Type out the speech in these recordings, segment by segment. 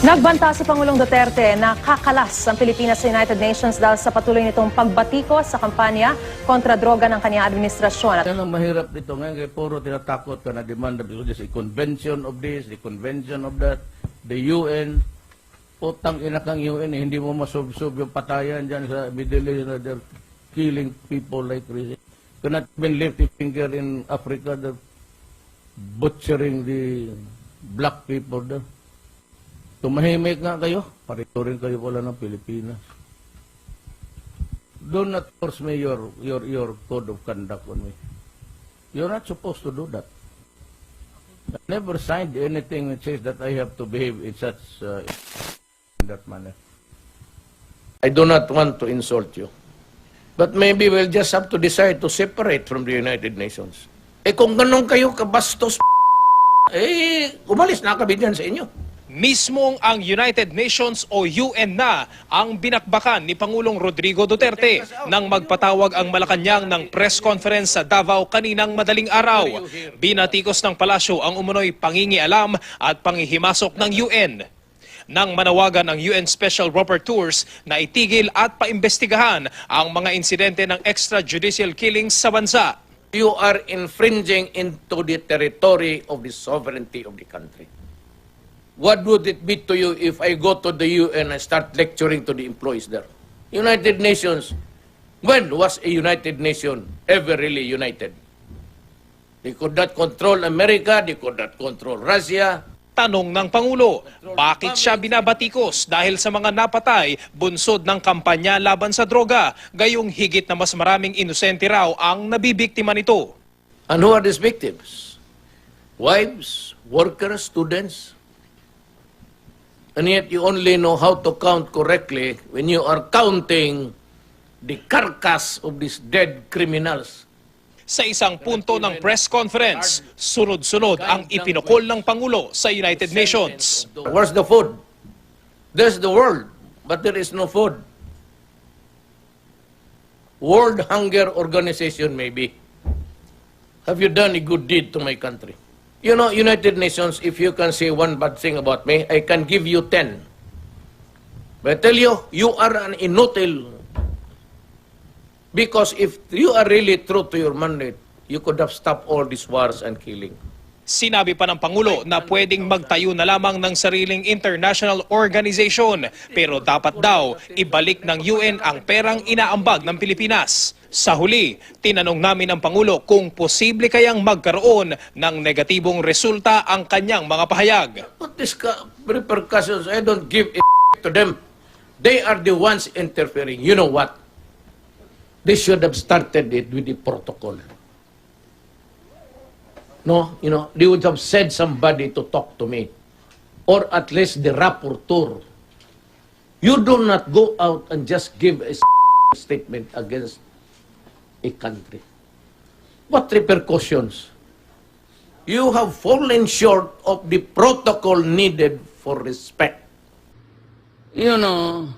Nagbanta si Pangulong Duterte na kakalas ang Pilipinas sa United Nations dahil sa patuloy nitong pagbatikos sa kampanya kontra droga ng kanyang administrasyon. Yan ang mahirap dito ngayon, kaya puro tinatakot ka na demand because there's a convention of this, the convention of that, the UN. Putang ina kang UN, hindi mo masubsob yung patayan dyan sa Middle East na they're killing people like crazy. Cannot even lift a finger in Africa, they're butchering the black people there. Tumahimik nga kayo, parito rin kayo pala ng Pilipinas. Do not force me your code of conduct on me. You're not supposed to do that. I never signed anything that says that I have to behave in such in that manner. I do not want to insult you. But maybe we'll just have to decide to separate from the United Nations. Eh kung ganun kayo kabastos, umalis na kami dyan sa inyo. Mismong ang United Nations o UN na ang binakbakan ni Pangulong Rodrigo Duterte nang magpatawag ang Malacanang ng press conference sa Davao kaninang madaling araw. Binatikos ng palasyo ang umunoy pangingialam at panghihimasok ng UN. Nang manawagan ng UN Special Rapporteurs na itigil at paimbestigahan ang mga insidente ng extrajudicial killings sa bansa. You are infringing into the territory of the sovereignty of the country. What would it be to you if I go to the UN and start lecturing to the employees there? United Nations, when was a United Nation ever really united? They could not control America, they could not control Russia. Tanong ng Pangulo, bakit siya binabatikos dahil sa mga napatay bunsod ng kampanya laban sa droga, gayong higit na mas maraming inosente raw ang nabibiktima nito? And who are these victims? Wives, workers, students? And yet you only know how to count correctly when you are counting the carcass of these dead criminals. Sa isang punto ng press conference, sunod-sunod ang ipinukol ng Pangulo sa United Nations. Where's the food? There's the world, but there is no food. World Hunger Organization maybe. Have you done a good deed to my country? You know, United Nations, if you can say one bad thing about me, I can give you 10. But I tell you, you are an inutil. Because if you are really true to your mandate, you could have stopped all these wars and killing. Sinabi pa ng Pangulo na pwedeng magtayo na lamang ng sariling international organization, pero dapat daw ibalik ng UN ang perang inaambag ng Pilipinas. Sa huli, tinanong namin ng Pangulo kung posible kayang magkaroon ng negatibong resulta ang kanyang mga pahayag. What these repercussions, I don't give a to them. They are the ones interfering. You know what? They should have started it with the protocol. No, you know, they would have said somebody to talk to me. Or at least the rapporteur. You do not go out and just give a statement against a country. What repercussions? You have fallen short of the protocol needed for respect. You know,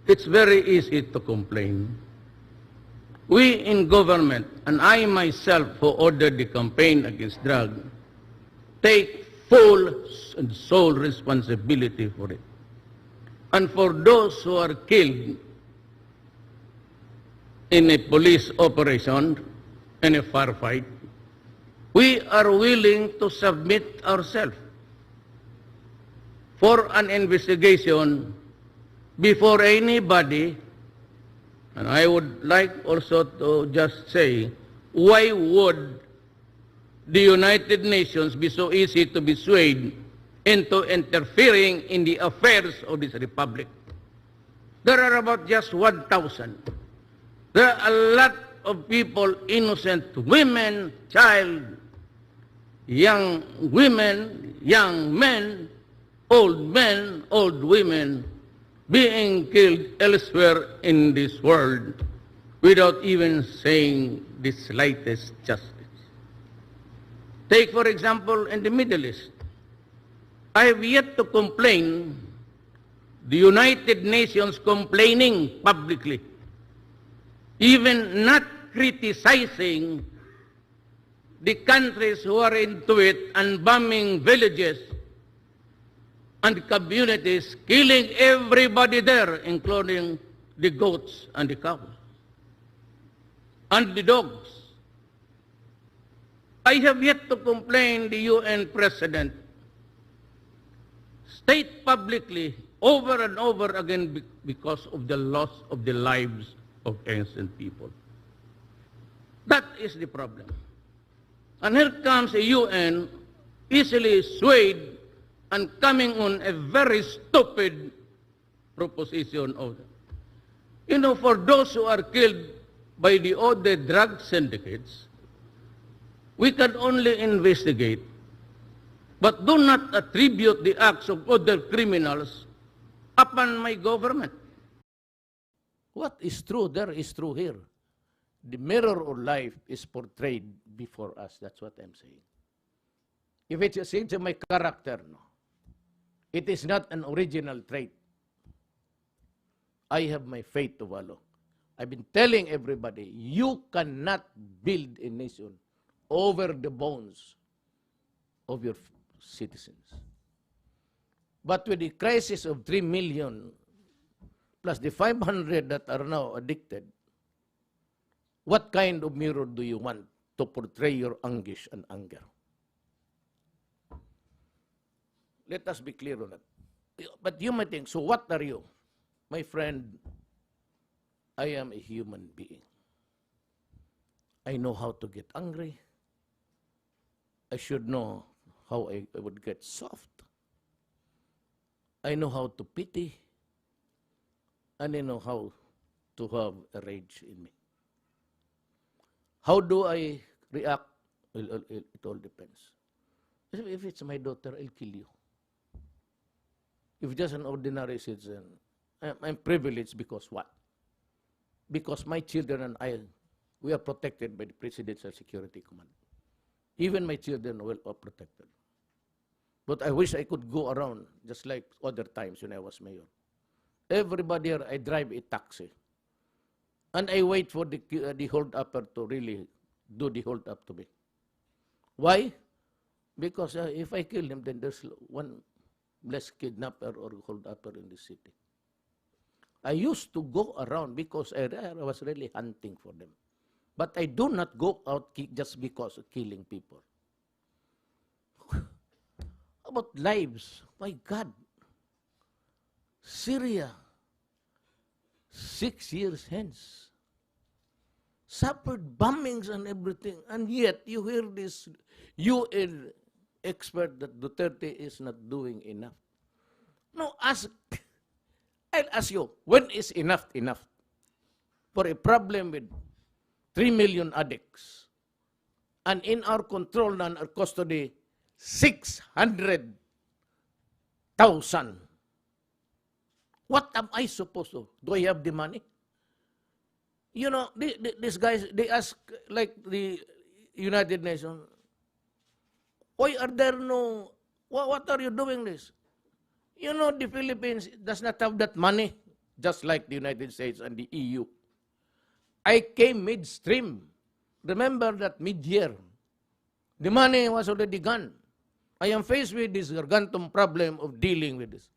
it's very easy to complain. We in government, and I myself who ordered the campaign against drug, take full and sole responsibility for it. And for those who are killed in a police operation, in a firefight, we are willing to submit ourselves for an investigation before anybody. And I would like also to just say, why would the United Nations be so easy to be swayed into interfering in the affairs of this republic? There are about just 1,000. There are a lot of people, innocent women, child, young women, young men, old women, being killed elsewhere in this world without even saying the slightest justice. Take, for example, in the Middle East. I have yet to complain, the United Nations complaining publicly, even not criticizing the countries who are into it and bombing villages and communities, killing everybody there, including the goats and the cows and the dogs. I have yet to complain the UN President state publicly over and over again because of the loss of the lives of innocent people. That is the problem. And here comes the UN easily swayed and coming on a very stupid proposition of, for those who are killed by the other drug syndicates, we can only investigate, but do not attribute the acts of other criminals upon my government. What is true there is true here. The mirror of life is portrayed before us. That's what I'm saying. If it's into my character, no, it is not an original trait. I have my faith to follow. I've been telling everybody, you cannot build a nation over the bones of your citizens. But with the crisis of 3 million, plus the 500 that are now addicted, what kind of mirror do you want to portray your anguish and anger? Let us be clear on that. But you might think, so what are you? My friend, I am a human being. I know how to get angry. I should know how I would get soft. I know how to pity. And I know how to have a rage in me. How do I react? Well, it all depends. If it's my daughter, I'll kill you. If just an ordinary citizen, I'm privileged because what? Because my children and I, we are protected by the Presidential Security Command. Even my children are protected. But I wish I could go around just like other times when I was mayor. Everybody here, I drive a taxi. And I wait for the hold-upper to really do the hold-up to me. Why? Because if I kill him, then there's one less kidnapper or hold-upper in the city. I used to go around because I was really hunting for them. But I do not go out just because of killing people. About lives, my God. Syria, 6 years hence, suffered bombings and everything, and yet you hear this UN expert that Duterte is not doing enough. No, I'll ask you, when is enough enough? For a problem with 3 million addicts, and in our control and our custody, 600,000. What am I supposed to? Do I have the money? You know, these guys, they ask, like the United Nations, why are there no, what are you doing this? You know, the Philippines does not have that money, just like the United States and the EU. I came midstream. Remember that mid-year, the money was already gone. I am faced with this gargantuan problem of dealing with this.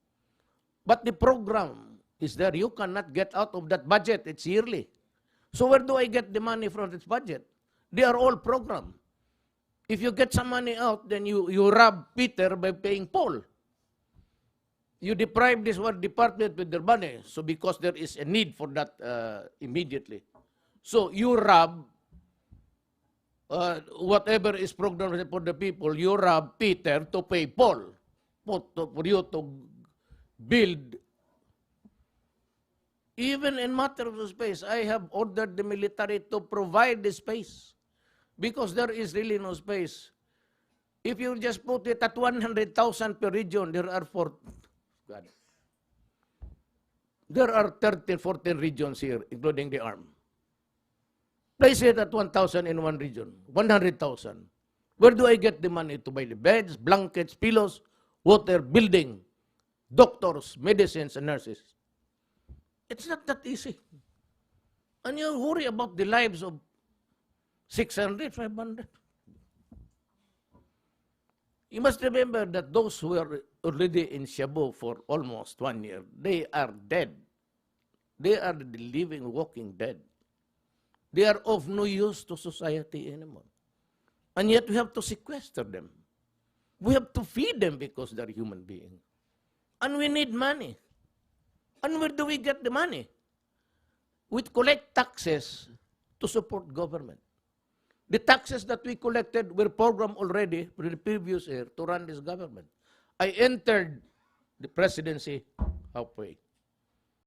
But the program is there. You cannot get out of that budget. It's yearly. So where do I get the money from this budget? They are all programmed. If you get some money out, then you rob Peter by paying Paul. You deprive this one department with their money. So because there is a need for that immediately. So you rob whatever is programmed for the people, you rob Peter to pay Paul. For you to build. Even in matter of space, I have ordered the military to provide the space because there is really no space. If you just put it at 100,000 per region, there are 13, 14 regions here, including the arm. Place it at 1,000 in one region, 100,000. Where do I get the money to buy the beds, blankets, pillows, water, building, doctors, medicines, and nurses? It's not that easy. And you worry about the lives of 600, 500. You must remember that those who are already in Shabu for almost 1 year, they are dead. They are the living, walking dead. They are of no use to society anymore. And yet we have to sequester them. We have to feed them because they're human beings. And we need money. And where do we get the money? We collect taxes to support government. The taxes that we collected were programmed already for the previous year to run this government. I entered the presidency halfway.